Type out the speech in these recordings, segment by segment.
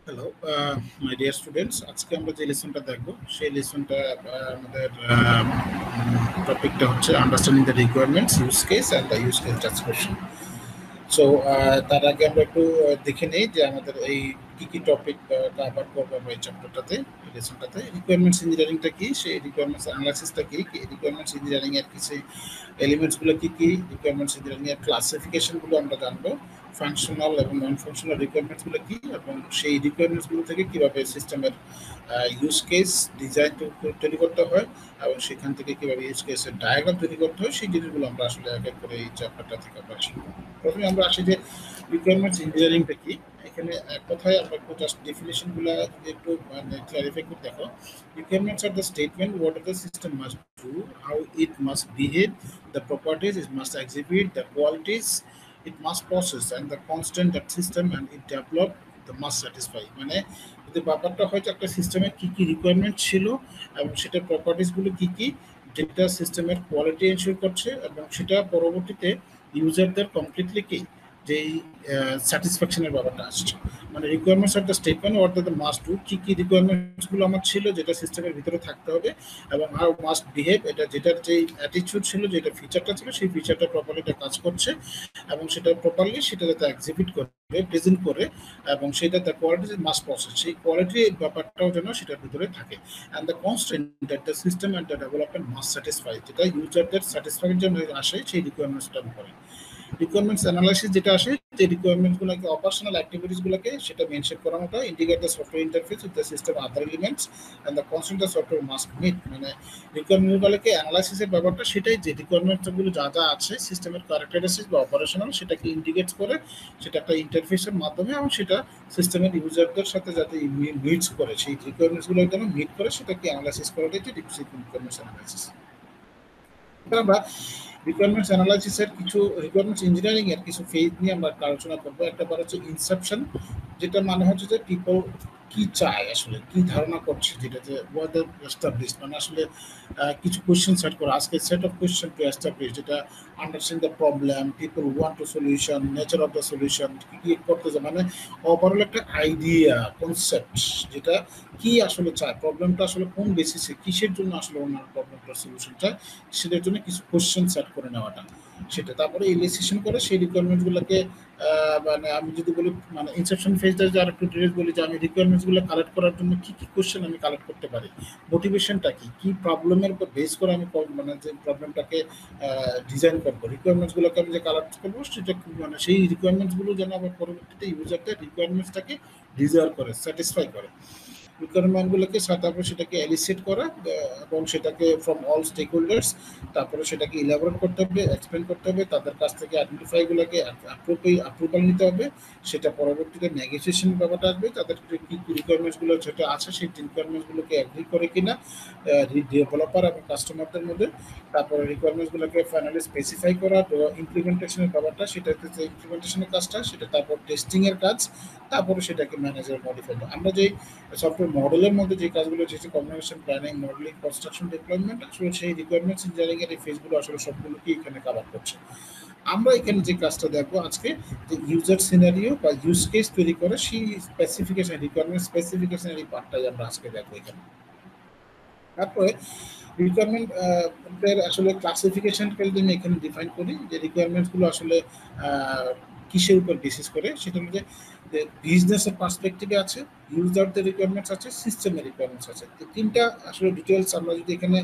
Hello, my dear students. আজকে আমরা যে লেসনটা দেখব সেই লেসনটা আমাদের টপিকটা হচ্ছে understanding the requirements, use case and the use case description. So তার আগে আমরা একটু দেখে নেই যে আমাদের এই কি কি টপিক কভার করবো আমরা এই চ্যাপ্টারটাতে, এই লেসনটাতে। রিকোয়ারমেন্টস ইঞ্জিনিয়ারিংটা কি, সেই রিকোয়ারমেন্টস অ্যানালাইসিসটা কি, রিকোয়ারমেন্টস ইঞ্জিনিয়ারিং এর কিছু এলিমেন্টসগুলো কি কি, রিকোয়ারমেন্টস ইঞ্জিনিয়ারিং এর ক্লাসিফিকেশনগুলো আমরা জানবো, ফাংশনাল এবং নন ফাংশনাল রিকোয়ারমেন্টসগুলো কি, এবং সেই রিকোয়ারমেন্টসগুলো থেকে কিভাবে সিস্টেমের ইউজ কেস ডিজাইন তৈরি করতে হয় এবং সেখান থেকে কিভাবে ইউজ কেসের ডায়াগ্রাম তৈরি করতে হয়, সেই জিনিসগুলো আমরা আসলে এক এক করে এই চ্যাপ্টারটা থেকে আমরা শিখবো। প্রথমে আমরা আসি যে রিকোয়ারমেন্টস ইঞ্জিনিয়ারিংটা কি। এখানে এক কথায় আমরা একটু জাস্ট ডেফিনেশনগুলো যদি একটু ক্লারিফাই করে দেখো। Requirements are the statement what the system must do, how it must behave, the properties it must exhibit, the qualities it must process, and the constant that system and it develop the must satisfy. মানে যদি ব্যাপারটা হয়তো একটা সিস্টেমের কি কি requirement ছিল এবং সেটার প্রপার্টিসগুলো কি কি, যেটা সিস্টেমের কোয়ালিটি এনশিওর করছে এবং সেটা পরবর্তীতে ইউজারদের কমপ্লিটলি কি যেই স্যাটিসফ্যাকশনের ব্যাপারটা আসছে। মানে requirements of the statement or the must do, কি কি রিকোয়ারমেন্টসগুলো আমার ছিল যেটা সিস্টেমের ভিতরে থাকতে হবে, এবং হাউ মাস্ট বিহেভ, এটা যেটার যেই অ্যাটিটিউড ছিল, যেটা ফিচারটা ছিল, সেই ফিচারটা প্রপারলি কাজ করছে এবং সেটা প্রপারলি সেটা যাতে এক্সিবিট করে প্রেজেন্ট করে, এবং সেটা দ্য কোয়ালিটি মাস্ট প্রসেস, সেই কোয়ালিটি ব্যাপারটাও যেন সেটার ভিতরে থাকে। And the constant that the system and the development must satisfy, যেটা ইউজারদের স্যাটিসফাইয়ের জন্য আসে সেই রিকোয়ারমেন্টসটার উপরে। রিকোয়ারমেন্টস অ্যানালাইসিস যেটা আসে, যে রিকোয়ারমেন্টসগুলোকে অপারেশনাল অ্যাক্টিভিটিসগুলোকে সেটা মেনশন করার মতো, indicate the software interface with the system other elements and the constant the software must meet. মানে রিকোয়ারমেন্টগুলোকে অ্যানালাইসিসের ব্যাপারটা সেটাই, যে রিকোয়ারমেন্টসগুলো যা যা আছে সিস্টেমের ক্যারেক্টারিস্টিক্স বা অপারেশনাল, সেটাকে ইন্ডিকেট করে সেটা একটা ইন্টারফেসের মাধ্যমে, এবং সেটা সিস্টেমের ইউজারদের সাথে যাতে মিটস করে, সেই রিকোয়ারমেন্টসগুলো যেন মিট করে সেটাকে অ্যানালাইসিস করাটাই যে রিকোয়ারমেন্টস অ্যানালাইসিস। আমরা রিকোয়ারমেন্টস অ্যানালাইসিসের কিছু, রিকোয়ারমেন্টস ইঞ্জিনিয়ারিং এর কিছু ফেজ নিয়ে আমরা আলোচনা করবো। একটা বার হচ্ছে ইনসেপশন, যেটা মানে হচ্ছে যে পিপল কি চায়, আসলে কি ধারণা করছে, যেটা যে ওয়াদার এস্টাবলিশ, মানে আসলে কিছু কোয়েশ্চেন সেট করা, আজকে set of question to establish, যেটা understand the problem, people want to solution, nature of the solution, কি করতে চায়, মানে ওভারঅল একটা আইডিয়া কনসেপ্ট, যেটা কি আসলে চায়, প্রবলেমটা আসলে কোন বেসিসে, কিসের জন্য আসলে ওনার প্রবলেমটার সলিউশন চায়, সেটার জন্য কিছু কোশ্চেন সেট করে নেওয়াটা, সেটা তারপরে ইলিস্ট্রেশন করে সেই রিকোয়ারমেন্টসগুলোকে, মানে আমি যদি বলি, মানে ইনসেপশন ফেজটা যে আর একটু ডিটেলস বলি, যে আমি রিকোয়ারমেন্টসগুলো কালেক্ট করার জন্য কি কি কোশ্চেন আমি কালেক্ট করতে পারি, মোটিভেশনটা কি, কি প্রবলেমের উপর বেস করে আমি মানে যে প্রবলেমটাকে ডিজাইন করবো, রিকোয়ারমেন্টসগুলোকে আমি যে কালেক্ট করবো, সেটা মানে সেই রিকোয়ারমেন্টসগুলো যেন আবার পরবর্তীতে ইউজারদের রিকোয়ারমেন্টসটাকে ডিজায়ার করে, স্যাটিসফাই করে। রিকোয়ারমেন্টগুলোকে তারপরে সেটাকে এলিসিট করা এবং সেটাকে ফ্রম অল স্টেক হোল্ডার্স, তারপরে সেটাকে ইলাবোরেট করতে হবে, এক্সপ্লেন করতে হবে, তাদের কাছ থেকে আইডেন্টিফাইগুলোকে অ্যাপ্রুভাল নিতে হবে, সেটা পরবর্তীতে নেগোসিয়েশন ব্যাপারটা আসবে, তাদের কি রিকোয়ারমেন্টসগুলো যেটা আছে সেই রিকোয়ারমেন্টসগুলোকে অ্যাগ্রি করে কিনা ডেভেলপার এবং কাস্টমারদের মধ্যে, তারপরে রিকোয়ারমেন্টসগুলোকে ফাইনালি স্পেসিফাই করা, ইমপ্লিমেন্টেশনের ব্যাপারটা, সেটা হচ্ছে ইমপ্লিমেন্টেশনের কাজটা, সেটা তারপর টেস্টিংয়ের কাজ, তারপরে সেটাকে ম্যানেজার মডিফাই। আমরা যে সফটওয়্যার মডেলের মধ্যে যে কাজগুলো হচ্ছে combination planning, modelling, construction, development, আসলে সেই রিকোয়ারমেন্টস ইঞ্জিনিয়ারিং এর এই ফেজগুলো আসলে সবগুলোকে এখানে কভার করছে। আমরা এখানে যে কাজটা দেখবো আজকে, যে ইউজার সিনারিও বা ইউজ কেস তৈরি করে সেই স্পেসিফিকেশন, রিকোয়ারমেন্ট স্পেসিফিকেশন এই পার্টটাই আমরা আজকে দেখবো এখানে। তারপরে রিকোয়ারমেন্ট এর আসলে ক্লাসিফিকেশন যদি আমি এখানে ডিফাইন করি, যে রিকোয়ারমেন্টসগুলো আসলে কিসের উপর বেসিস করে, সেটা হচ্ছে যে বিজনেসের পার্সপেক্টিভে আছে, ইউজারদের রিকোয়ারমেন্টস আছে, সিস্টেমের রিকোয়ারমেন্টস আছে। তো তিনটা আসলে ডিটেলস আমরা যদি এখানে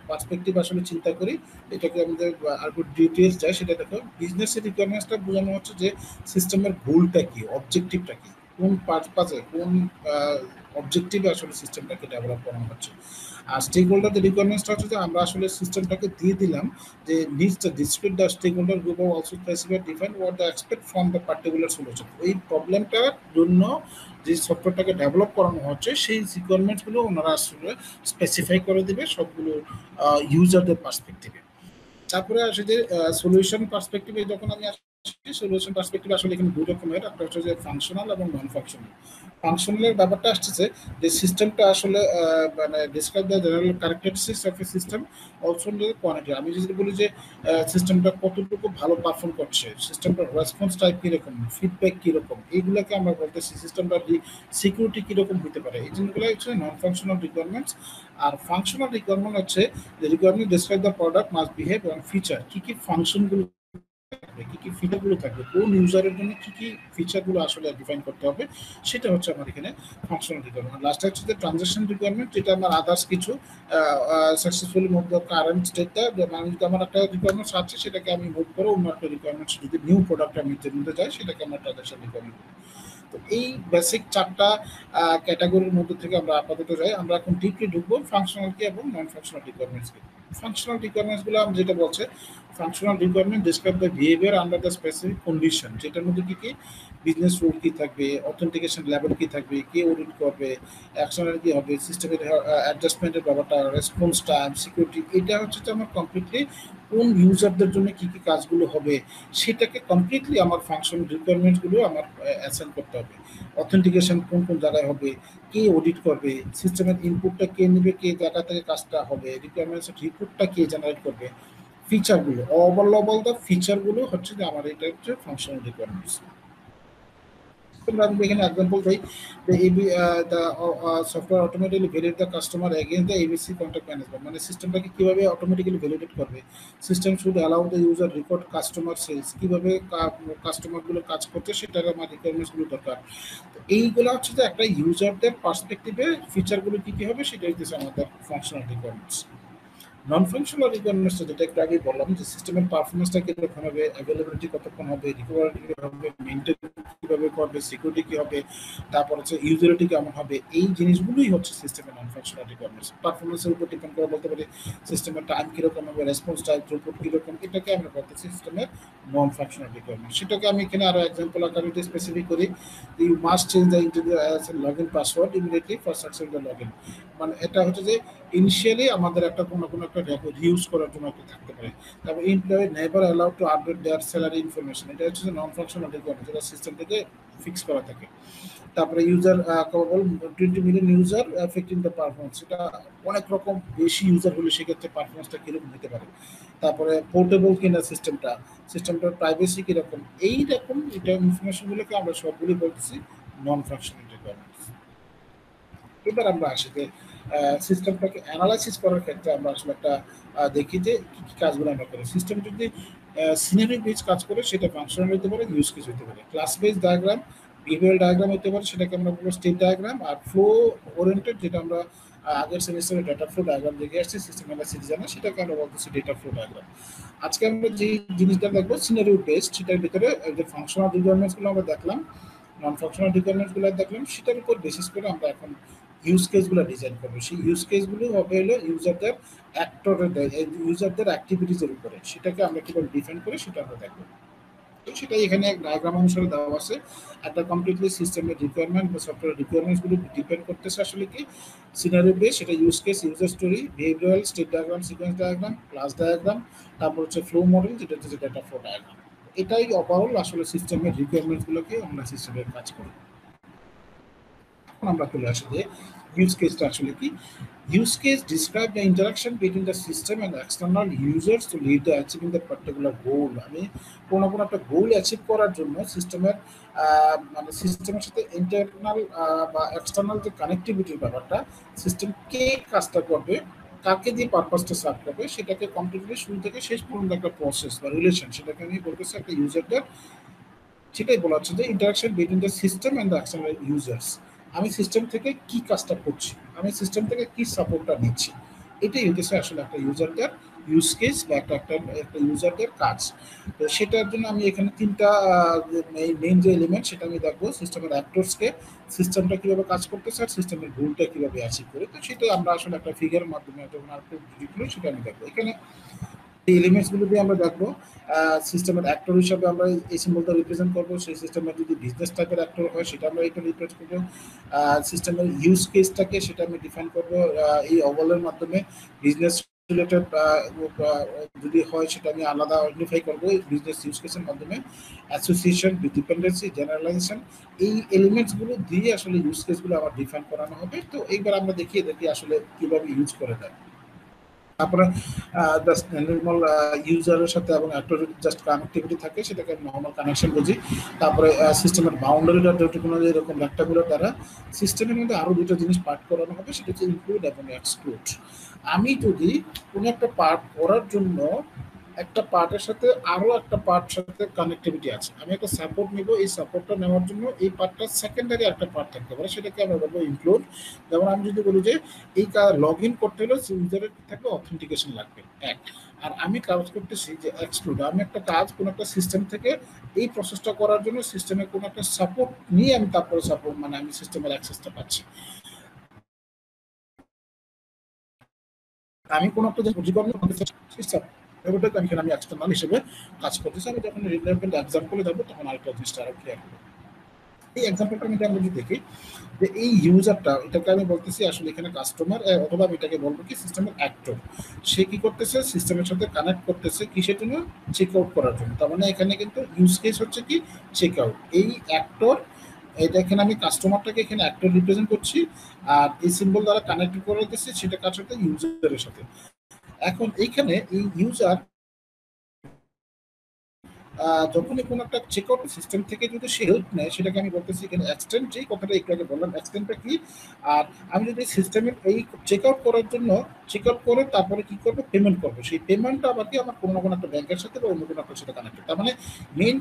পার্সপেক্টিভ আসলে চিন্তা করি, এটাকে আমাদের আর একটু ডিটেলস যায়, সেটা দেখো বিজনেসের রিকোয়ারমেন্টসটা বোঝানো হচ্ছে যে সিস্টেমের গোলটা কি, অবজেক্টিভটা কি, কোন পারপাজে, কোন অবজেক্টিভে আসলে সিস্টেমটাকে ডেভেলপ করানো হচ্ছে। আর স্টেক হোল্ডারদের রিকোয়ারমেন্টসটা হচ্ছে যে আমরা আসলে সিস্টেমটাকে দিয়ে দিলাম যে needs the discrete the stakeholder group of also specify define what the expect from the particular solution. এই প্রবলেমটার জন্য যে সফটওয়্যারটাকে ডেভেলপ করানো হচ্ছে সেই রিকোয়ারমেন্টসগুলো ওনারা আসলে স্পেসিফাই করে দেবে সবগুলো ইউজারদের পার্সপেক্টিভে। তারপরে আসে যে সলিউশন পার্সপেক্টিভে যখন আমি সলিউশন পার্সপেক্টিভ আসলে এখানে দুই রকমের, একটা হচ্ছে যে ফাংশনাল এবং নন ফাংশনাল। ফাংশনালের ব্যাপারটা আসছে যে সিস্টেমটা আসলে মানে describe the general characteristics of a system, also quantity. আমি যদি বলি যে সিস্টেমটা কতটুকু ভালো পারফর্ম করছে, সিস্টেমটার রেসপন্স টাইপ কীরকম, ফিডব্যাক কীরকম, এইগুলোকে আমরা বলতেছি সিস্টেমটার সিকিউরিটি কীরকম হতে পারে, এই জিনিসগুলো হচ্ছে নন ফাংশনাল রিকোয়ারমেন্টস। আর ফাংশনাল রিকোয়ারমেন্ট হচ্ছে যে requirement describe the product must behave এবং ফিচার, কী কী ফাংশনগুলো থাকবে, কি কি ফিচারগুলো থাকবে, কোন ইউজারের জন্য কি কি ফিচারগুলো আসলে ডিফাইন করতে হবে, সেটা হচ্ছে আমার এখানে ফাংশনাল রিকোয়ারমেন্ট। লাস্ট হচ্ছে যে ট্রানজাকশন রিকোয়ারমেন্ট, যেটা আমার আদার্স কিছু সাকসেসফুলি মুভ দ্য কারেন্ট স্টেটটা, মানে যদি আমার একটা রিকোয়ারমেন্টস আছে সেটাকে আমি মুভ করে অন্য একটা রিকোয়ারমেন্টস, যদি নিউ প্রোডাক্ট আমি নিতে চাই সেটাকে আমরা ট্রানজাকশন রিকোয়ারমেন্ট। তো এই বেসিক চারটা ক্যাটাগরির মধ্যে থেকে আমরা আপাতত যাই। আমরা এখন ডিপলি ঢুকবো ফাংশনাল কি এবং নন ফাংশনাল রিকোয়ারমেন্টস কি। ফাংশনাল রিকোয়ারমেন্টসগুলো আমি যেটা বলছে, functional requirement describe the behaviour under the specific condition, যেটার মধ্যে কি কি বিজনেস রুল কি থাকবে, অথেন্টিকেশন লেভেল কি থাকবে, কে অডিট করবে, অ্যাকশনাল কি হবে, সিস্টেমের অ্যাডজাস্টমেন্টের ব্যাপারটা, রেসপন্স টাইম, সিকিউরিটি, এটা হচ্ছে যে আমার কমপ্লিটলি কোন ইউজারদের জন্য কি কি কাজগুলো হবে সেটাকে কমপ্লিটলি আমার ফাংশন রিকোয়ারমেন্টসগুলো আমার অ্যাসাইন করতে হবে। অথেন্টিকেশন কোন কোন জায়গায় হবে, কে অডিট করবে, সিস্টেমের ইনপুটটা কে নেবে, কে জায়গা থেকে কাজটা হবে, রিকোয়ারমেন্টসের রিপোর্টটা কে জেনারেট করবে, ফিচারগুলো ওভারঅল দ্য ফিচারগুলো হচ্ছে যে আমার এটা হচ্ছে ফাংশনাল রিকোয়ারমেন্টস। আমরা এখানে এক্সাম্পল দিই যে the software automatically validate the customer against the ABC contact management, মানে সিস্টেমটাকে কীভাবে অটোমেটিক্যালি ভ্যালিডেট করবে, system should allow the user record customer sales, কীভাবে কাস্টমারগুলো কাজ করছে সেটার আমার রিকোয়ারমেন্টসগুলো দরকার। তো এইগুলো হচ্ছে যে একটা ইউজারদের পার্সপেক্টিভে ফিচারগুলো কী কী হবে সেটা হচ্ছে আমাদের functional requirements. Non functional requirements যেটা একটু আগেই বললাম যে সিস্টেমের পারফরমেন্সটা কীরকম হবে, অ্যাভেলেবিলিটি কতক্ষণ হবে, রিকভারিটি হবে, মেনটেন কীভাবে করবে, সিকিউরিটি কী হবে, তারপর হচ্ছে ইউজিলিটি কেমন হবে, এই জিনিসগুলোই হচ্ছে সিস্টেমের নন ফাংশনাল রিকোয়ারমেন্টস। পারফরমেন্সের উপর ডিপেন্ড করে বলতে পারি সিস্টেমের টাইম কীরকম হবে, রেসপন্স টাইম, থ্রুপুট কীরকম, এটাকে আমরা বলতেছি সিস্টেমের নন ফাংশনাল রিকোয়ারমেন্ট। সেটাকে আমি এখানে আরও এক্সাম্পল আকারে স্পেসিফিক করি, you must change the log in password immediately for success the log in, মানে এটা হচ্ছে যে ইনিশিয়ালি আমাদের একটা কোনো একটা রেকর্ড ইউজ করার জন্য একটা থাকতে পারে। তারপর employee never allowed to update their salary information, এটা হচ্ছে যে নন ফাংশনাল রিকোয়ারমেন্ট, যেটা সিস্টেম থেকে ফিক্স করা থাকে। তারপরে ইউজার কেবল 20 million user affecting the performance, এটা অনেক রকম বেশি ইউজার হলে সেক্ষেত্রে পারফরমেন্সটা কীরকম হতে পারে। তারপরে পোর্টেবল কিনা সিস্টেমটার প্রাইভেসি কীরকম, এইরকম এটা ইনফরমেশনগুলোকে আমরা সবগুলি বলতেছি নন ফাংশনাল রিকোয়ারমেন্টস। এবার আমরা আসি যে সিস্টেমটাকে অ্যানালাইসিস করার ক্ষেত্রে আমরা আসলে একটা দেখি যে কী কী কাজগুলো আমরা করি। সিস্টেম যদি সিনারি বেজ কাজ করে সেটা ফাংশনাল হতে পারে, ইউজ কেস হতে পারে, class base diagram, behavioural diagram হতে পারে, সেটাকে আমরা বলবো স্টেট ডায়াগ্রাম, আর ফ্লো ওরিয়েন্টেড যেটা আমরা আগের সেমিস্টারে ডেটা ফ্লো ডায়াগ্রাম দেখে আসছি সিস্টেম অ্যানালাইসিস জানা, সেটাকে আমরা বলতেছি ডেটা ফ্লো ডায়াগ্রাম। আজকে আমরা যে জিনিসটা দেখবো সিনারিও বেসড, সেটার ভিতরে যে ফাংশনাল রিকোয়ারমেন্টসগুলো আমরা দেখলাম, নন ফাংশনাল রিকোয়ারমেন্টসগুলো দেখলাম, সেটার উপর বেসিস করে আমরা এখন ইউজ কেসগুলো ডিজাইন করবো। সেই ইউজ কেসগুলো হবে হলো ইউজারদের ইউজারদের অ্যাক্টিভিটিসের উপরে, সেটাকে আমরা কীভাবে ডিফাইন করি সেটা আমরা দেখবো। তো সেটাই এখানে ডায়াগ্রাম অনুসারে দেওয়া আছে। একটা কমপ্লিটলি সিস্টেমের রিকোয়ারমেন্ট বা সফটওয়্যার রিকোয়ারমেন্টসগুলো ডিপেন্ড করতেছে আসলে কি সিনারিও বেস, সেটা use case, user story, behavioural, state diagram, sequence diagram, class diagram, তারপর হচ্ছে ফ্লো মডেল, যেটা হচ্ছে ডেটা ফ্লো ডায়াগ্রাম। এটাই ওভারঅল আসলে সিস্টেমের রিকোয়ারমেন্টসগুলোকে আমরা সিস্টেমের কাজ করি। এখন আমরা চলে আসি যে ইউজ কেসটা আসলে কি। Use case describe the interaction between the system and external users to lead the achieving the particular goal. আমি কোনো একটা গোল অ্যাচিভ করার জন্য সিস্টেমের মানে সিস্টেমের সাথে ইন্টারনাল বা এক্সটার্নাল যে কানেক্টিভিটির ব্যাপারটা, সিস্টেম কে কাজটা করবে, কাকে দিয়ে পারপাসটা সার্ভ করবে, সেটাকে কমপ্লিটলি শুরু থেকে শেষ পর্যন্ত একটা প্রসেস বা রিলেশন, সেটাকে আমি বলতেছি একটা ইউজারদের, সেটাই বলা হচ্ছে যে interaction between the system and the external users. আমি সিস্টেম থেকে কি কাজটা করছি, আমি সিস্টেম থেকে কি সাপোর্টটা নিচ্ছি, এটাই হচ্ছে আসলে একটা ইউজারদের ইউজ কেস বা একটা ইউজারদের কাজ। তো সেটার জন্য আমি এখানে তিনটা মেইন যে এলিমেন্ট সেটা আমি দেখবো, সিস্টেমের অ্যাক্টরসকে, সিস্টেমটা কীভাবে কাজ করতেছে, আর সিস্টেমের গোলটা কীভাবে অ্যাচিভ করে। তো সেটা আমরা আসলে একটা ফিগারের মাধ্যমে যখন আর একটু ডিটেইলে সেটা আমি দেখবো। এখানে এই এলিমেন্টসগুলো দিয়ে আমরা দেখবো সিস্টেমের অ্যাক্টর হিসাবে আমরা এই সিম্বলটা রিপ্রেজেন্ট করবো। সেই সিস্টেমের যদি বিজনেস টাইপের অ্যাক্টর হয় সেটা আমরা এটা রিপ্রেজেন্ট করবো। সিস্টেমের ইউজ কেসটাকে সেটা আমি ডিফাইন করবো এই ওভালের মাধ্যমে, বিজনেস রিলেটেড যদি হয় সেটা আমি আলাদা আইডেন্টিফাই করবো বিজনেস ইউজ কেসের মাধ্যমে। অ্যাসোসিয়েশন, ডিপেন্ডেন্সি, জেনারেলাইজেশন, এই এলিমেন্টসগুলো দিয়ে আসলে ইউজ কেসগুলো আবার ডিফাইন করানো হবে। তো এইবার আমরা দেখিয়ে দেখি আসলে কিভাবে ইউজ করে দেয়। তারপরে জাস্ট নর্মাল ইউজারের সাথে এবং একটা যদি জাস্ট কানেক্টিভিটি থাকে সেটাকে নর্মাল কানেকশন বুঝি। তারপরে সিস্টেমের বাউন্ডারিটা যতটুকু এরকম রেক্টাগুলোর দ্বারা সিস্টেমের মধ্যে আরো দুটো জিনিস পার্ট করানো হবে, সেটা হচ্ছে ইনক্লুড এবং এক্সক্লুড। আমি যদি কোনো একটা পার্ট করার জন্য একটা পার্টের সাথে আরো একটা পার্ট সাথে কানেক্টিভিটি আছে, আমি একটা সাপোর্ট নিব, এই সাপোর্টটা নেওয়ার জন্য এই পার্টটা সেকেন্ডারি একটা পার্ট থাকতে পারে, সেটাকে আমরা বলবো ইনক্লুড। যেমন আমি যদি বলি যে এই লগ ইন করতে হলে ইউজারের থাকলে অথেন্টিকেশন লাগবে এক। আর আমি কাজ করতেছি যে এক্সক্লুড, আমি একটা কাজ কোনো একটা সিস্টেম থেকে এই প্রসেসটা করার জন্য সিস্টেমে কোনো একটা সাপোর্ট নিয়ে আমি তারপরে সাপোর্ট মানে আমি সিস্টেমের অ্যাক্সেসটা পাচ্ছি। আমি কোনো একটা যে সিস্টেম এটাকে আমি এক্সটার্নাল হিসেবে কাজ করতেছি। আমি যখন রিলেভেন্ট এক্সাম্পলে যাবো তখন আরেকটা জিনিসটা আরো ক্লিয়ার হবে। এই এক্সাম্পলটা আমরা যদি দেখি যে এই ইউজারটা, এটাকে আমি বলতেছি আসলে এখানে কাস্টমার, অথবা আমি এটাকে বলবো কি সিস্টেমের অ্যাক্টর। সে কি করতেছে, সিস্টেমের সাথে কানেক্ট করতেছে কিসের জন্য, চেক আউট করার জন্য। তার মানে এখানে কিন্তু ইউজ কেস হচ্ছে কি চেক আউট। এই অ্যাক্টর, এটা এখানে আমি কাস্টমারটাকে এখানে অ্যাক্টর রিপ্রেজেন্ট করছি, আর এই সিম্বল দ্বারা কানেক্ট করে দিচ্ছি সেটা কার সাথে, ইউজারের সাথে। এখন এইখানে এই ইউজার যখনই কোনো একটা চেক আউট সিস্টেম থেকে যদি সে হেল্প নেয়, সেটাকে আমি বলতেছি এখানে এক্সটেন্ড, যেই কথাটা একটু আগে বললাম এক্সটেন্ডটা কি। আর আমি যদি সিস্টেমের এই চেক আউট করার জন্য চেক আউট করে তারপরে কি করবো, পেমেন্ট করবো, সেই পেমেন্টটা আবার কি আমার কোনো না কোনো একটা ব্যাংকের সাথে বা অন্য কোনো একটা সাথে কানেক্টেড। তার মানে মেইন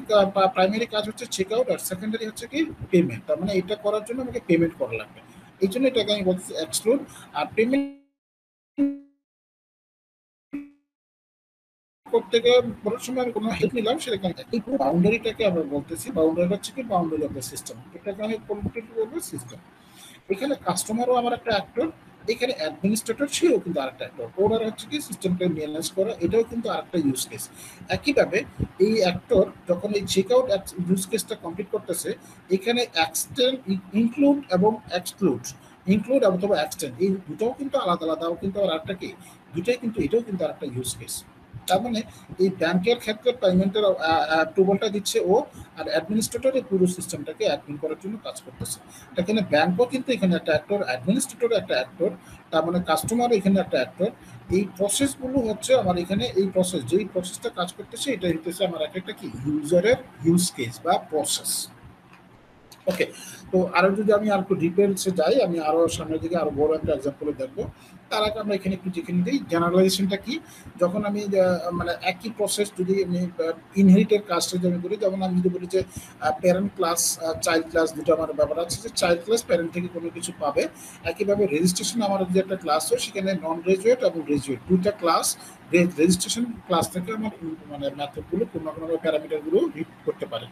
প্রাইমারি কাজ হচ্ছে চেক আউট, আর সেকেন্ডারি হচ্ছে কি পেমেন্ট। তার মানে এটা করার জন্য আমাকে পেমেন্ট করা লাগবে, এই জন্য এটাকে আমি বলতেছি এক্সক্লুড। আর পেমেন্ট করতে গিয়ে বলার সময় আমি কোনো হেল্প নিলাম, সেটাকে এই বাউন্ডারিটাকে আমরা বলতেছি, বাউন্ডারি হচ্ছে কি বাউন্ডারি অফ দ্য সিস্টেম, এটাকে আমি কমপ্লিট বলবো সিস্টেম। এখানে কাস্টমারও আমার একটা অ্যাক্টর, এখানে অ্যাডমিনিস্ট্রেটর সেও কিন্তু আরেকটা অ্যাক্টর। ওরা হচ্ছে কি সিস্টেমকে ম্যানেজ করা, এটাও কিন্তু আরেকটা ইউজ কেস। একইভাবে এই অ্যাক্টর যখন এই চেক আউট ইউজ কেসটা কমপ্লিট করতেছে, এখানে এক্সটেন্ড, ইনক্লুড এবং এক্সক্লুড, ইনক্লুড অথবা এক্সটেন্ড, এই দুটোও কিন্তু আলাদা আলাদাও কিন্তু আর একটা কি, দুটাই কিন্তু এটাও কিন্তু আরেকটা ইউজ কেস। তার মানে এই ব্যাংকের ক্ষেত্রে পেমেন্টের অ্যাপ্রুভালটা দিচ্ছে ও, আর অ্যাডমিনিস্ট্রেটর এই পুরো সিস্টেমটাকে অ্যাডমিন করার জন্য কাজ করতেছে। এখানে ব্যাংকও কিন্তু এখানে একটা অ্যাক্টর, অ্যাডমিনিস্ট্রেটর একটা অ্যাক্টর, তার মানে কাস্টমার এখানে একটা অ্যাক্টর। এই প্রসেসগুলো হচ্ছে আমার এখানে, এই প্রসেস যেই প্রসেসটা কাজ করতেছে এটা হইতেছে আমার একটা কি ইউজারের ইউজ কেস বা প্রসেস। ওকে, তো আরো যদি আমি আর একটু ডিটেলসে যাই, আমি আরো সামনের দিকে আরো বড় একটা এক্সাম্পলে দেখবো। তার আগে আমরা এখানে একটু দেখে নিই জেনারেলাইজেশনটা কি। যখন আমি মানে একই প্রসেস যদি আমি ইনহেরিটের কাজটা যদি আমি করি, যেমন আমি যদি বলি যে প্যারেন্ট ক্লাস, চাইল্ড ক্লাস, দুটো আমার ব্যাপার আছে, যে চাইল্ড ক্লাস প্যারেন্ট থেকে কোনো কিছু পাবে। একইভাবে রেজিস্ট্রেশন আমার যদি একটা ক্লাস হয়, সেখানে নন গ্রাজুয়েট এবং গ্রাজুয়েট দুইটা ক্লাস, রেজিস্ট্রেশন ক্লাস থেকে আমার মানে মেথডগুলো কোনো না কোনো প্যারামিটারগুলো রিড করতে পারে।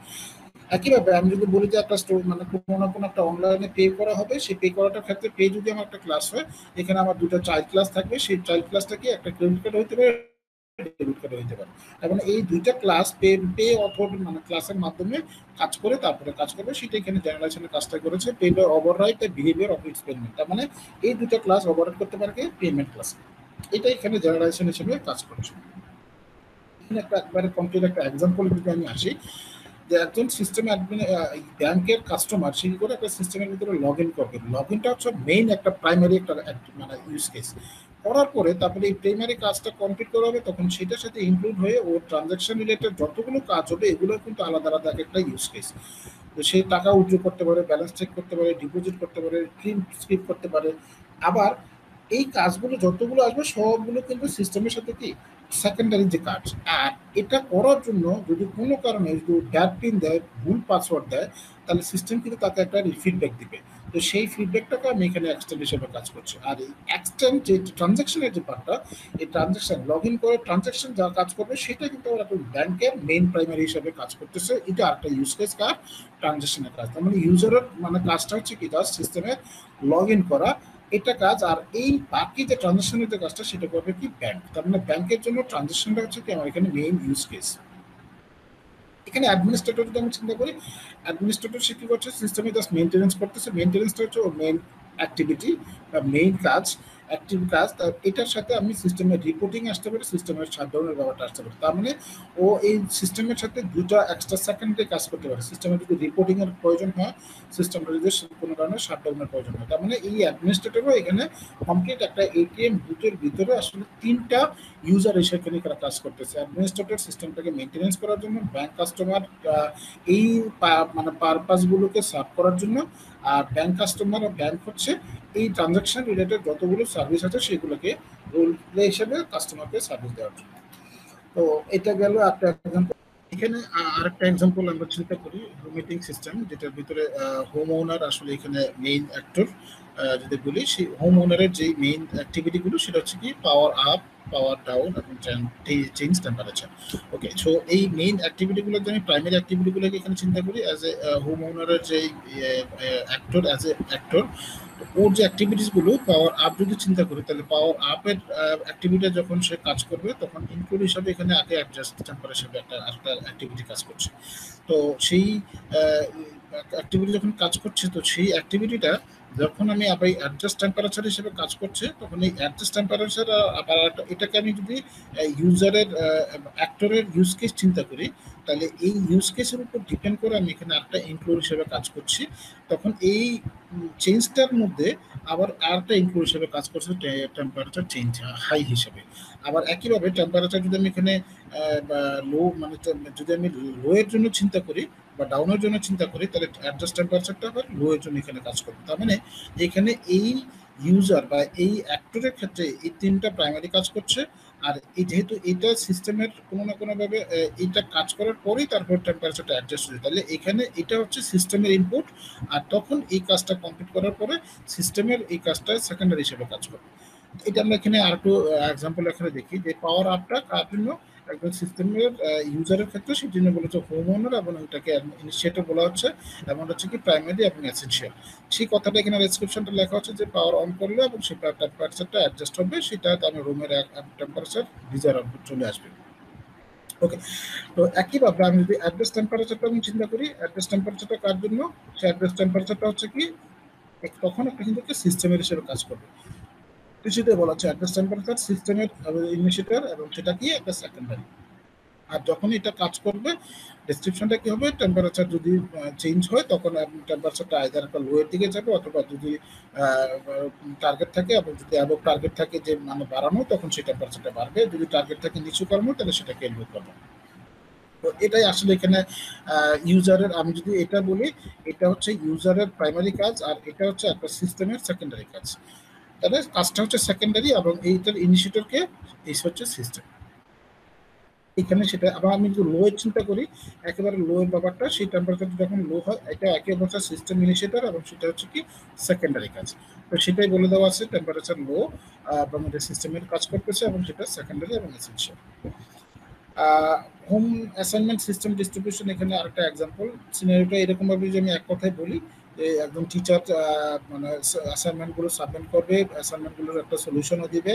একইভাবে আমি যদি বলি যে একটা মানে কোনো না কোনো একটা অনলাইনে পে করা হবে, সেই পে করাটার ক্ষেত্রে পে যদি আমার একটা ক্লাস হয়, এখানে আমার দুটো চাইল্ড ক্লাস থাকবে, সেই চাইল্ড ক্লাসটা কি একটা ক্রেডিট কার্ড হইতে পারে, ডেবিট কার্ড হইতে পারে। এবং এই দুইটা ক্লাস পে পে অথবা মানে ক্লাসের মাধ্যমে কাজ করে তারপরে কাজ করবে, সেটা এখানে জেনারেশনের কাজটা করেছে pay overwrite the behaviour of its payment. তার মানে এই দুইটা ক্লাস ওভাররাইট করতে পারে কি পেমেন্ট ক্লাস, এটা এখানে জেনারেশন হিসেবে কাজ করছে। এখানে একটা একবারে কমপ্লিট একটা এক্সাম্পল যদি আমি আসি, যে একজন সিস্টেম অ্যাডমিন, ব্যাংকের কাস্টমার সে কি করে একটা সিস্টেমের ভিতরে লগ ইন করবে। লগ ইনটা হচ্ছে মেইন একটা প্রাইমারি একটা মানে ইউজ কেস। করার পরে তারপরে এই প্রাইমারি কাজটা কমপ্লিট করা হবে, তখন সেটার সাথে ইনক্লুড হয়ে ও ট্রানজাকশন রিলেটেড যতগুলো কাজ হবে এগুলো কিন্তু আলাদা আলাদা এক একটা ইউজ কেস। তো সেই টাকা উইথড্র করতে পারে, ব্যালেন্স চেক করতে পারে, ডিপোজিট করতে পারে, ক্লিন স্ক্রিপ্ট করতে পারে। আবার এই কাজগুলো যতগুলো আসবে সবগুলো কিন্তু সিস্টেমের সাথে কি সেকেন্ডারি যে কাজ। আর এটা করার জন্য যদি কোনো কারণে যদি ব্যাড পিন দেয়, ভুল পাসওয়ার্ড দেয়, তাহলে সিস্টেম কিন্তু তাকে একটা ফিডব্যাক দিবে। তো সেই ফিডব্যাকটাকে আমি এখানে এক্সটেন্ড হিসেবে কাজ করছি। আর এই এক্সটেন্ড যে ট্রানজাকশনের যে পার্টটা, এই ট্রানজাকশন লগ ইন করে ট্রানজাকশন যা কাজ করবে সেটা কিন্তু আমরা ব্যাংকের মেইন প্রাইমারি হিসেবে কাজ করতেছে। এটা আরেকটা ইউজ কেস কার, ট্রানজাকশনের কাজ। তার মানে ইউজারের মানে কাজটা হচ্ছে কি জাস্ট সিস্টেমে লগ ইন করা, এটা কাজ। আর এই বাকি যে ট্রানজাকশনের যে কাজটা সেটা করবে কি ব্যাংক। তার মানে ব্যাংকের জন্য ট্রানজাকশনটা হচ্ছে কি আমার এখানে মেইন ইউজ কেস। এখানে অ্যাডমিনিস্ট্রেটর যদি আমি চিন্তা করি, অ্যাডমিনিস্ট্রেটর সে কি করছে, সিস্টেমে জাস্ট মেনটেন্যান্স করতেছে। মেনটেন্যান্সটা হচ্ছে ওর মেইন অ্যাক্টিভিটি বা মেইন কাজ। অ্যাক্টিভ কাজ, এটার সাথে আমি সিস্টেমের রিপোর্টিং আসতে পারি, সিস্টেমের শাটডাউনের ব্যাপারটা আসতে পারে। তার মানে ও এই সিস্টেমের সাথে দুটো এক্সট্রা সেকেন্ডে কাজ করতে পারে। সিস্টেমের যদি রিপোর্টিং এর প্রয়োজন হয়, সিস্টেমটা যদি কোনো কারণে শাটডাউনের প্রয়োজন হয়, তার মানে এই অ্যাডমিনিস্ট্রেটরও এখানে কমপ্লিট একটা এটিএম বুথের ভিতরে আসলে তিনটা ইউজার সেখানে কাজ করতেছে। অ্যাডমিনিস্ট্রেটর সিস্টেমটাকে মেনটেনেন্স করার জন্য, ব্যাংক কাস্টমার এই মানে পারপাসগুলোকে সার্ভ করার জন্য, আর ব্যাংক কাস্টমার আর ব্যাংক হচ্ছে এই ট্রানজাকশন রিলেটেড যতগুলো সার্ভিস আছে সেগুলোকে রোল প্লে হিসেবে কাস্টমারকে সার্ভিস দেওয়ার জন্য। তো এটা গেল একটা এক্সাম্পল। এখানে আরেকটা এক্সাম্পল আমরা চিন্তা করি মিটিং সিস্টেম, যেটার ভিতরে হোম ওনার আসলে এখানে মেইন অ্যাক্টর। যদি বলি সেই হোম ওনারের যে মেইন অ্যাক্টিভিটিগুলো সেটা হচ্ছে কি পাওয়ার আপ, পাওয়ার ডাউন এবং চেঞ্জ টেম্পারেচার। ওকে, সো এই মেইন অ্যাক্টিভিটিগুলো যদি আমি প্রাইমারি অ্যাক্টিভিটিগুলোকে এখানে চিন্তা করি অ্যাজ এ হোম ওনারের যে অ্যাক্টর, অ্যাজ এ অ্যাক্টর, ওর যে অ্যাক্টিভিটিসগুলো পাওয়ার আপ যদি চিন্তা করি, তাহলে পাওয়ার আপের অ্যাক্টিভিটি যখন সে কাজ করবে তখন ইনক্লুড হিসাবে এখানে আগে অ্যাডজাস্ট টেম্পারেচার হিসাবে একটা অ্যাক্টিভিটি কাজ করছে। তো সেই অ্যাক্টিভিটি যখন কাজ করছে, তো সেই অ্যাক্টিভিটিটা যখন আমি আবার অ্যাডজাস্ট টেম্পারেচার হিসেবে কাজ করছে, তখন এই অ্যাডজাস্ট টেম্পারেচার আবার এটাকে আমি যদি ইউজারের অ্যাক্টরের ইউজ কেস চিন্তা করি, তাহলে এই ইউজ কেসের উপর ডিপেন্ড করে আমি এখানে একটা ইনক্লুড হিসেবে কাজ করছি। তখন এই চেঞ্জটার মধ্যে আবার আরেকটা ইনক্লুড হিসেবে কাজ করছে টেম্পারেচার চেঞ্জ হাই হিসেবে। আবার একইভাবে টেম্পারেচার যদি আমি এখানে লো মানে যদি আমি লো এর জন্য চিন্তা করি বা ডাউনের জন্য চিন্তা করি, তাহলে অ্যাডজাস্ট টেম্পারেচারটা আবার লো এর জন্য এখানে কাজ করবে। তার মানে এখানে এই ইউজার বা এই অ্যাক্টরের ক্ষেত্রে এই তিনটা প্রাইমারি কাজ করছে। আর এই যেহেতু এটা সিস্টেমের কোনো না কোনোভাবে এইটা কাজ করার পরেই তারপর টেম্পারেচারটা অ্যাডজাস্ট হচ্ছে, তাহলে এখানে এটা হচ্ছে সিস্টেমের ইনপুট। আর তখন এই কাজটা কমপ্লিট করার পরে সিস্টেমের এই কাজটা সেকেন্ডারি হিসেবে কাজ করবে। এটা আমরা এখানে আর একটু এক্সাম্পল এখানে দেখি যে পাওয়ার আপটা কার জন্য, একজন সিস্টেমের ইউজারের ক্ষেত্রে সেই জন্য বলেছে হোম ওনার, এবং এটাকে ইনিশিয়েটর বলা হচ্ছে, এবং হচ্ছে কি প্রাইমারি এবং এসেনশিয়াল। সেই কথাটা এখানে ডেসক্রিপশনটা লেখা হচ্ছে যে পাওয়ার অন করলে এবং সেটা টেম্পারেচারটা অ্যাডজাস্ট হবে, সেটা আমি রুমের টেম্পারেচার গিজার আউটপুট চলে আসবে। ওকে, তো একইভাবে আমি যদি অ্যাডজাস্ট টেম্পারেচারটা আমি চিন্তা করি, অ্যাডজাস্ট টেম্পারেচারটা কার জন্য, সেই অ্যাডজাস্ট টেম্পারেচারটা হচ্ছে কি তখন একটা কিন্তু সিস্টেমের হিসেবে কাজ করবে। সেটাই বলা হচ্ছে অ্যাডজাস্ট টেম্পারেচার সিস্টেমের ইনিশিয়েটর, এবং সেটা কি একটা সেকেন্ডারি। আর যখন এটা কাজ করবে ডেসক্রিপশনটা কি হবে, টেম্পারেচার যদি চেঞ্জ হয় তখন টেম্পারেচারটা আইদার একটা লোয়ের দিকে যাবে, অথবা যদি টার্গেট থাকে এবং যদি অ্যাবভ টার্গেট থাকে যে মানে বাড়ানো, তখন সেই টেম্পারেচারটা বাড়বে। যদি টার্গেট থাকে নিচু করানো, তাহলে সেটাকে লো করবে। তো এটাই আসলে এখানে ইউজারের, আমি যদি এটা বলি, এটা হচ্ছে ইউজারের প্রাইমারি কাজ, আর এটা হচ্ছে একটা সিস্টেমের সেকেন্ডারি কাজ। তাহলে কাজটা হচ্ছে সেকেন্ডারি এবং এইটার ইনিশিয়েটরকে এই হচ্ছে সিস্টেম। এখানে সেটা আবার আমি যদি লো এর চিন্তা করি, একেবারে লো এর ব্যাপারটা, সেই টেম্পারেচার যখন লো হয় এটা একই অবস্থা সিস্টেম ইনিশিয়েটর, এবং সেটা হচ্ছে কি সেকেন্ডারি কাজ। তো সেটাই বলে দেওয়া আছে টেম্পারেচার লো এবং এটা সিস্টেমের কাজ করতেছে, এবং সেটা সেকেন্ডারি এবং essential. Home assignment system distribution এখানে আরেকটা এক্সাম্পল। সিনারিওটা এরকম ভাবে যে আমি এক কথায় বলি যে একজন টিচার মানে অ্যাসাইনমেন্টগুলো সাবমিট করবে, অ্যাসাইনমেন্টগুলোর একটা সলিউশনও দিবে,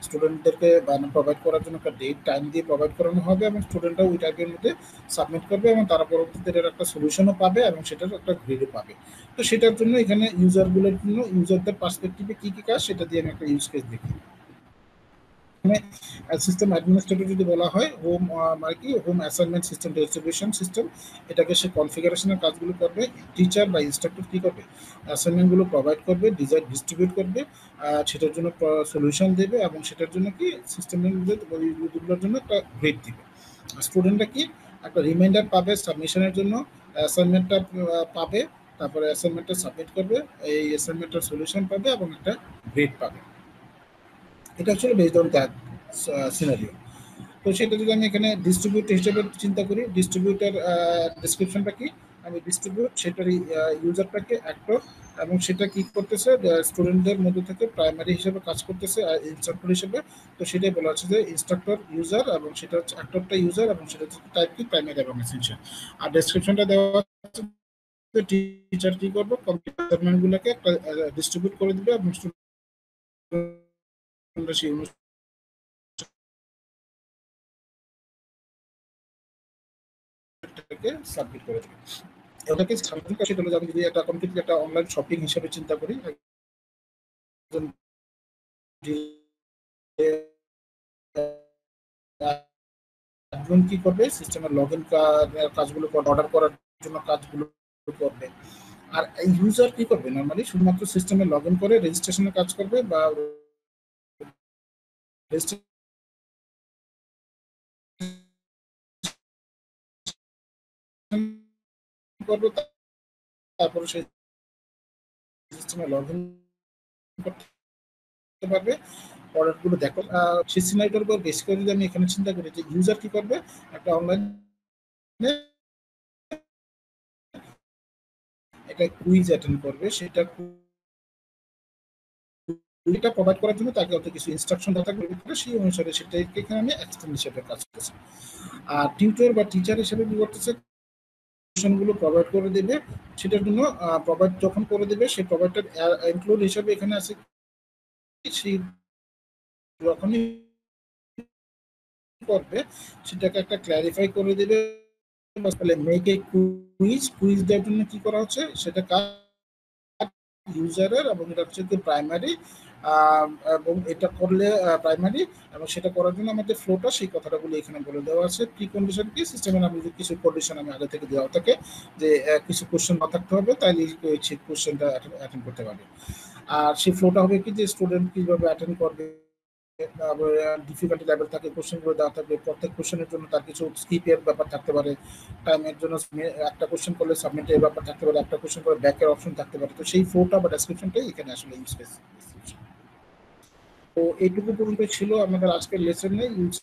স্টুডেন্টদেরকে মানে প্রোভাইড করার জন্য একটা ডেট টাইম দিয়ে প্রোভাইড করানো হবে, এবং স্টুডেন্টরা ওই টাইমের মধ্যে সাবমিট করবে, এবং তারা পরবর্তীতে এর একটা সলিউশনও পাবে এবং সেটার একটা গ্রেডও পাবে। তো সেটার জন্য এখানে ইউজারগুলোর জন্য ইউজারদের পার্সপেক্টিভে কী কী কাজ সেটা দিয়ে আমি একটা ইউজ কেস দেখি। সিস্টেম অ্যাডমিনিস্ট্রেটর যদি বলা হয় হোম মানে কি home assignment system distribution system, এটাকে সে কনফিগারেশনের কাজগুলো করবে। টিচার বা ইনস্ট্রাক্টর কী করবে, অ্যাসাইনমেন্টগুলো প্রোভাইড করবে, ডিজাইন ডিস্ট্রিবিউট করবে, সেটার জন্য সলিউশন দেবে, এবং সেটার জন্য কি সিস্টেমের ওইগুলোর জন্য একটা গ্রেড দিবে। স্টুডেন্টরা কি একটা রিমাইন্ডার পাবে সাবমিশনের জন্য, অ্যাসাইনমেন্টটা পাবে, তারপরে অ্যাসাইনমেন্টটা সাবমিট করবে, এই অ্যাসাইনমেন্টের সলিউশন পাবে এবং একটা গ্রেড পাবে। এটা আসলে বেসড অন দ্যাট সিনারিও। তো সেটা যদি আমি এখানে ডিস্ট্রিবিউট হিসেবে চিন্তা করি, ডিস্ট্রিবিউটার ডেসক্রিপশনটা কি, আমি ডিস্ট্রিবিউট সেটার ইউজারটাকে অ্যাক্টর, এবং সেটা কি করতেছে স্টুডেন্টদের মধ্যে থেকে প্রাইমারি হিসেবে কাজ করতেছে ইনস্ট্রাক্টর হিসেবে। তো সেটাই বলা হচ্ছে যে ইনস্ট্রাক্টর ইউজার, এবং সেটা হচ্ছে অ্যাক্টরটা ইউজার, এবং সেটা হচ্ছে টাইপ কি প্রাইমারি এবং এসেনশিয়াল। আর ডেসক্রিপশনটা দেওয়া হচ্ছে টিচার কি করবে, কম্পিউটারগুলোকে একটা ডিস্ট্রিবিউট করে দিবে, এবং স্টুডেন্টরা সেই সাবমিট করে দেবে। ওটাকে সেটা হলো আমি যদি একটা কমপ্লিটলি একটা অনলাইন শপিং হিসেবে চিন্তা করি, অ্যাডমিন কি করবে, সিস্টেমের লগ ইন কাজগুলো অর্ডার করার জন্য কাজগুলো করবে। আর ইউজার কি করবে, নর্মালি শুধুমাত্র সিস্টেমে লগ ইন করে রেজিস্ট্রেশনের কাজ করবে বা করবে, তারপরে সেই সিস্টেমে লগ ইন করতে পারবে, প্রোডাক্টগুলো দেখো। সেই সিনারিটার উপর বেশ করে যদি আমি এখানে চিন্তা করি যে ইউজার কি করবে, একটা অনলাইন একটা কুইজ অ্যাটেন্ড করবে, সেটা কুইজটা প্রোভাইড করার জন্য তাকে অত কিছু ইনস্ট্রাকশন দেওয়া থাকবে ভিতরে, সেই অনুসারে সেটাকে এখানে আমি এক্সটেন্ড হিসেবে কাজ করতেছি। আর টিউটর বা টিচার হিসেবে কি করতেছে, গুলো প্রোভাইড করে দেবে, সেটার জন্য প্রোভাইড যখন করে দেবে সেই প্রোভাইডার ইনক্লুড হিসেবে এখানে আছে, সেই যখনই করবে সেটাকে একটা ক্ল্যারিফাই করে দেবে। মেক এ কুইজ, কুইজ দেওয়ার জন্য কি করা হচ্ছে, সেটা কাজ ইউজারের, এবং এটা হচ্ছে প্রাইমারি, এবং এটা করলে প্রাইমারি, এবং সেটা করার জন্য আমাদের ফ্লোটা সেই কথাগুলো এখানে বলে দেওয়া আছে। প্রি কন্ডিশন কি, সিস্টেমের আমি কিছু কন্ডিশন আমি আগে থেকে দেওয়া থাকে যে কিছু কোশ্চেন না থাকতে হবে, তাইলে সেই কোশ্চেনটা অ্যাটেন্ড করতে পারবে। আর সেই ফ্লোটা হবে কি, যে স্টুডেন্ট কিভাবে অ্যাটেন্ড করবে, ডিফিকাল্টি লেভেল থাকে, কোশ্চেনগুলো দেওয়া থাকবে, প্রত্যেক কোশ্চেনের জন্য তার কিছু স্কিপের ব্যাপার থাকতে পারে, টাইমের জন্য একটা কোশ্চেন করলে সাবমিটের ব্যাপার থাকতে পারে, একটা কোশ্চেন করে ব্যাকের অপশন থাকতে পারে। তো সেই ফ্লোটা বা ডেসক্রিপশনটাই এখানে আসলে ইউজ কেস। তো এইটুকু পর্যন্ত ছিল আমাদের আজকের লেসনে ইউজ